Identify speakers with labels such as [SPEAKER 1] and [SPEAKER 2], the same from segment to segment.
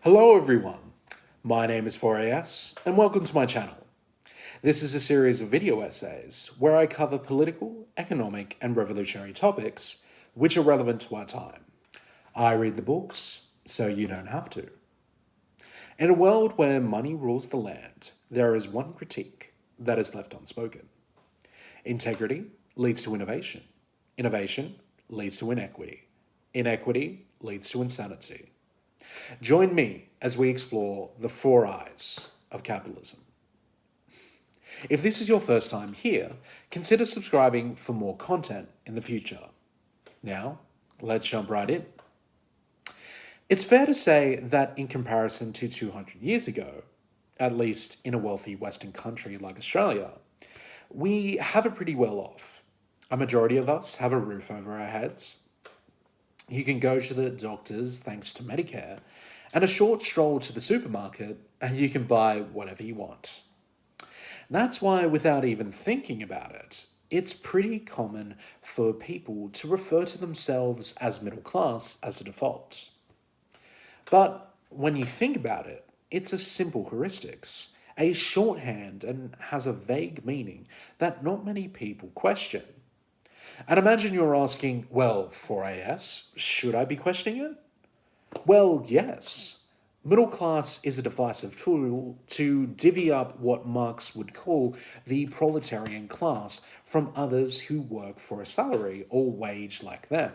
[SPEAKER 1] Hello everyone, my name is 4AS and welcome to my channel. This is a series of video essays where I cover political, economic and revolutionary topics which are relevant to our time. I read the books so you don't have to. In a world where money rules the land, there is one critique that is left unspoken. Integrity leads to innovation. Innovation leads to inequity. Inequity leads to insanity. Join me as we explore the four eyes of capitalism. If this is your first time here, consider subscribing for more content in the future. Now, let's jump right in. It's fair to say that in comparison to 200 years ago, at least in a wealthy Western country like Australia, we have it pretty well off. A majority of us have a roof over our heads. You can go to the doctors thanks to Medicare, and a short stroll to the supermarket, and you can buy whatever you want. That's why, without even thinking about it, it's pretty common for people to refer to themselves as middle class as a default. But when you think about it, it's a simple heuristics, a shorthand, and has a vague meaning that not many people question. And imagine you're asking, well, 4AS, should I be questioning it? Well, yes. Middle class is a divisive tool to divvy up what Marx would call the proletarian class from others who work for a salary or wage like them.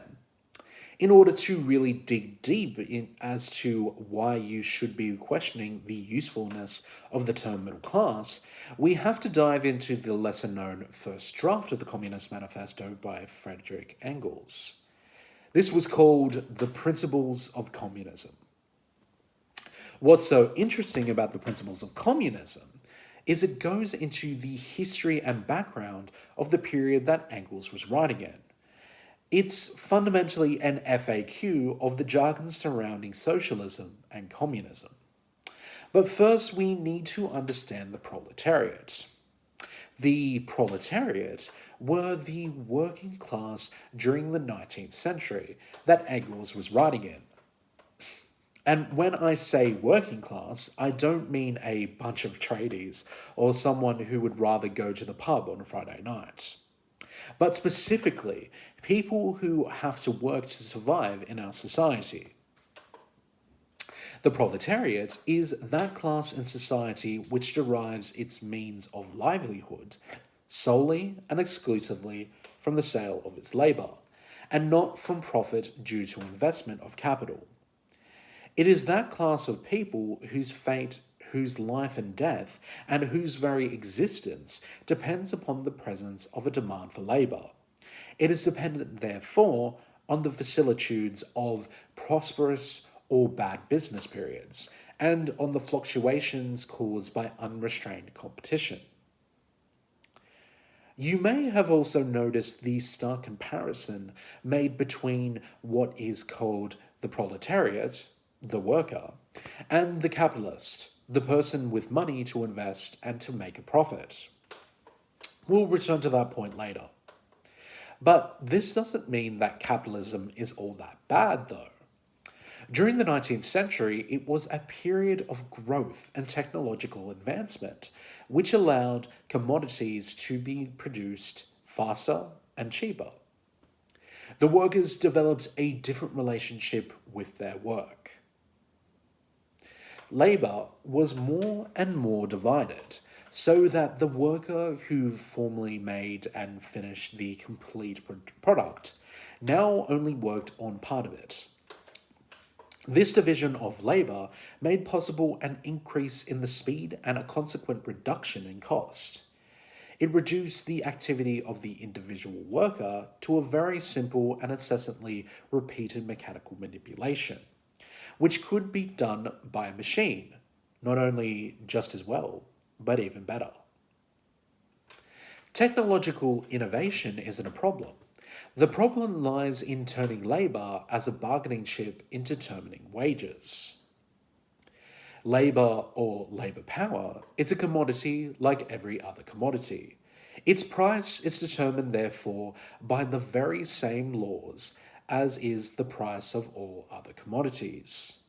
[SPEAKER 1] In order to really dig deep as to why you should be questioning the usefulness of the term middle class, we have to dive into the lesser-known first draft of the Communist Manifesto by Fredrick Engels. This was called the Principles of Communism. What's so interesting about the Principles of Communism is it goes into the history and background of the period that Engels was writing in. It's fundamentally an FAQ of the jargon surrounding socialism and communism. But first, we need to understand the proletariat. The proletariat were the working class during the 19th century that Engels was writing in. And when I say working class, I don't mean a bunch of tradies or someone who would rather go to the pub on a Friday night, but specifically people who have to work to survive in our society. The proletariat is that class in society which derives its means of livelihood solely and exclusively from the sale of its labour, and not from profit due to investment of capital. It is that class of people whose fate, whose life and death, and whose very existence depends upon the presence of a demand for labour. It is dependent, therefore, on the vicissitudes of prosperous or bad business periods, and on the fluctuations caused by unrestrained competition. You may have also noticed the stark comparison made between what is called the proletariat, the worker, and the capitalist, the person with money to invest and to make a profit. We'll return to that point later. But this doesn't mean that capitalism is all that bad, though. During the 19th century, it was a period of growth and technological advancement, which allowed commodities to be produced faster and cheaper. The workers developed a different relationship with their work. Labour was more and more divided, so that the worker who formerly made and finished the complete product now only worked on part of it. This division of labour made possible an increase in the speed and a consequent reduction in cost. It reduced the activity of the individual worker to a very simple and incessantly repeated mechanical manipulation, which could be done by a machine, not only just as well, but even better. Technological innovation isn't a problem. The problem lies in turning labour as a bargaining chip in determining wages. Labour, or labour power, is a commodity like every other commodity. Its price is determined, therefore, by the very same laws as is the price of all other commodities.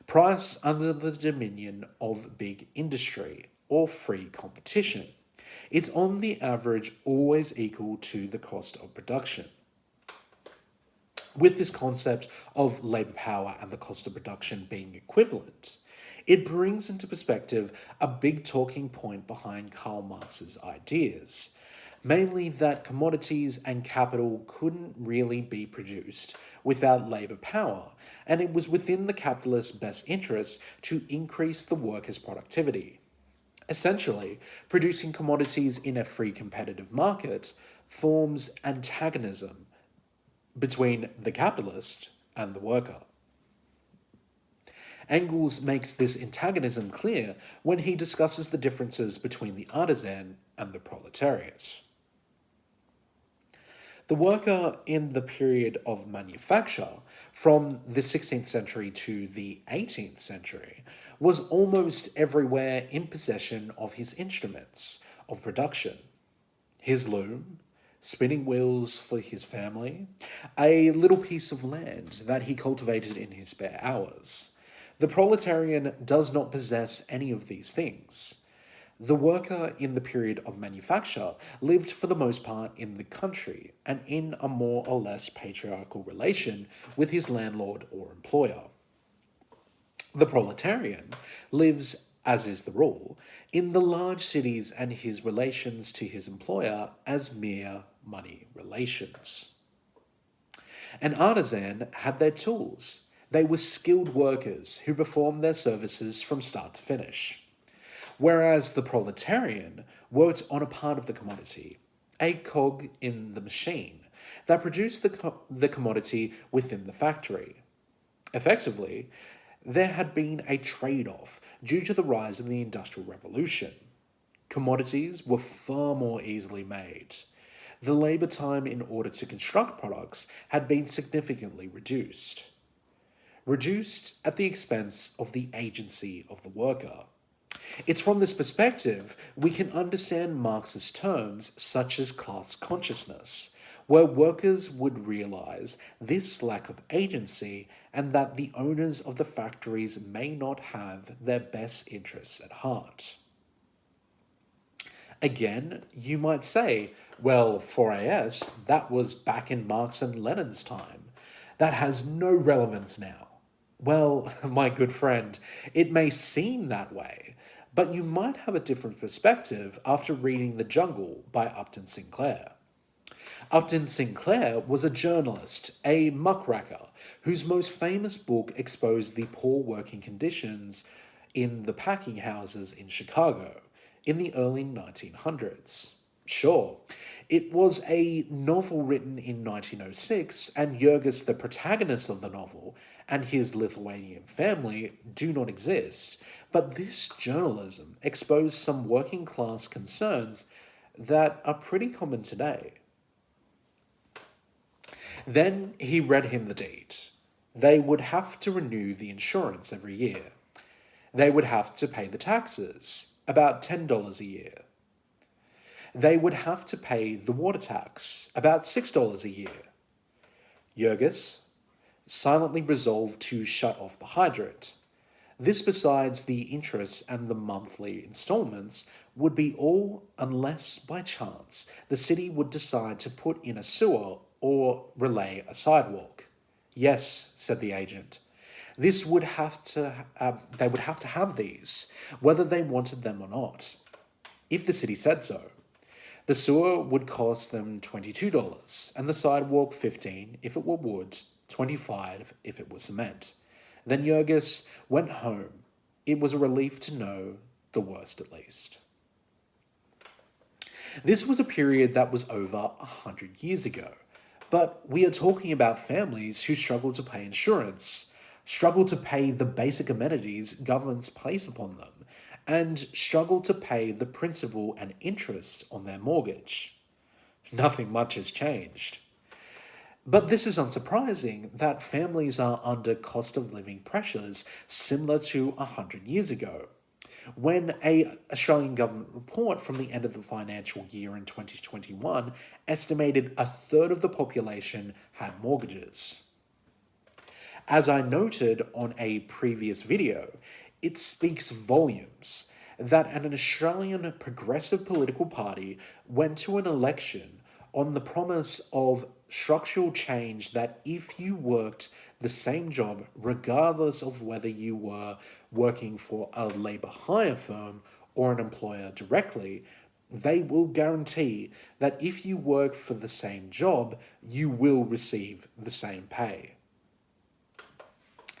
[SPEAKER 1] price under the dominion of big industry or free competition. It's on the average always equal to the cost of production. With this concept of labour power and the cost of production being equivalent, it brings into perspective a big talking point behind Karl Marx's ideas, mainly that commodities and capital couldn't really be produced without labour power, and it was within the capitalist's best interest to increase the workers' productivity. Essentially, producing commodities in a free competitive market forms antagonism between the capitalist and the worker. Engels makes this antagonism clear when he discusses the differences between the artisan and the proletariat. The worker in the period of manufacture, from the 16th century to the 18th century, was almost everywhere in possession of his instruments of production. His loom, spinning wheels for his family, a little piece of land that he cultivated in his spare hours. The proletarian does not possess any of these things. The worker in the period of manufacture lived for the most part in the country and in a more or less patriarchal relation with his landlord or employer. The proletarian lives, as is the rule, in the large cities and his relations to his employer as mere money relations. An artisan had their tools. They were skilled workers who performed their services from start to finish. Whereas the proletarian worked on a part of the commodity, a cog in the machine, that produced the commodity within the factory. Effectively, there had been a trade-off due to the rise of the Industrial Revolution. Commodities were far more easily made. The labour time in order to construct products had been significantly reduced. Reduced at the expense of the agency of the worker. It's from this perspective we can understand Marx's terms such as class consciousness, where workers would realise this lack of agency and that the owners of the factories may not have their best interests at heart. Again, you might say, well, 4AS, that was back in Marx and Lenin's time. That has no relevance now. Well, my good friend, it may seem that way, but you might have a different perspective after reading The Jungle by Upton Sinclair. Upton Sinclair was a journalist, a muckraker, whose most famous book exposed the poor working conditions in the packing houses in Chicago in the early 1900s. Sure, it was a novel written in 1906, and Jurgis, the protagonist of the novel, and his Lithuanian family do not exist, but this journalism exposed some working class concerns that are pretty common today. Then he read him the deed. They would have to renew the insurance every year. They would have to pay the taxes, about $10 a year. They would have to pay the water tax, about $6 a year. Jurgis silently resolved to shut off the hydrant. This, besides the interest and the monthly installments, would be all unless, by chance, the city would decide to put in a sewer or relay a sidewalk. Yes, said the agent. This would have to. They would have to have these, whether they wanted them or not, if the city said so. The sewer would cost them $22, and the sidewalk $15 if it were wood, $25 if it was cement. Then Jurgis went home. It was a relief to know the worst at least. This was a period that was over 100 years ago, but we are talking about families who struggle to pay insurance, struggle to pay the basic amenities governments place upon them, and struggle to pay the principal and interest on their mortgage. Nothing much has changed. But this is unsurprising that families are under cost of living pressures similar to 100 years ago, when an Australian government report from the end of the financial year in 2021 estimated a third of the population had mortgages. As I noted on a previous video, it speaks volumes that an Australian progressive political party went to an election on the promise of structural change, that if you worked the same job, regardless of whether you were working for a labour hire firm or an employer directly, they will guarantee that if you work for the same job, you will receive the same pay.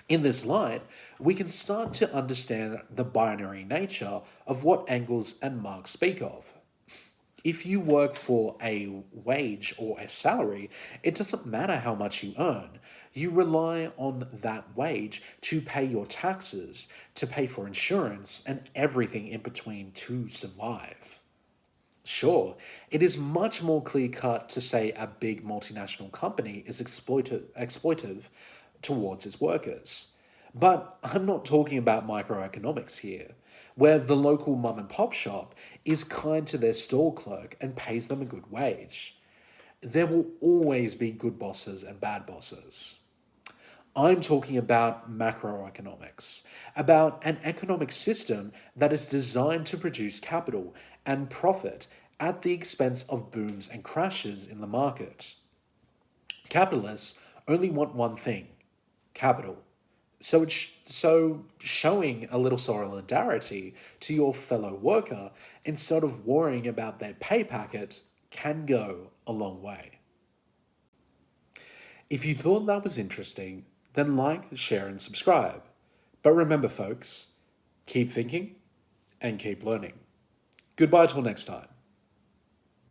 [SPEAKER 1] In this light, we can start to understand the binary nature of what Engels and Marx speak of. If you work for a wage or a salary, it doesn't matter how much you earn. You rely on that wage to pay your taxes, to pay for insurance, and everything in between to survive. Sure, it is much more clear-cut to say a big multinational company is exploitive towards its workers. But I'm not talking about microeconomics here, where the local mum and pop shop is kind to their store clerk and pays them a good wage. There will always be good bosses and bad bosses. I'm talking about macroeconomics, about an economic system that is designed to produce capital and profit at the expense of booms and crashes in the market. Capitalists only want one thing: capital. So showing a little solidarity to your fellow worker instead of worrying about their pay packet can go a long way. If you thought that was interesting, then like, share, and subscribe. But remember, folks, keep thinking and keep learning. Goodbye till next time.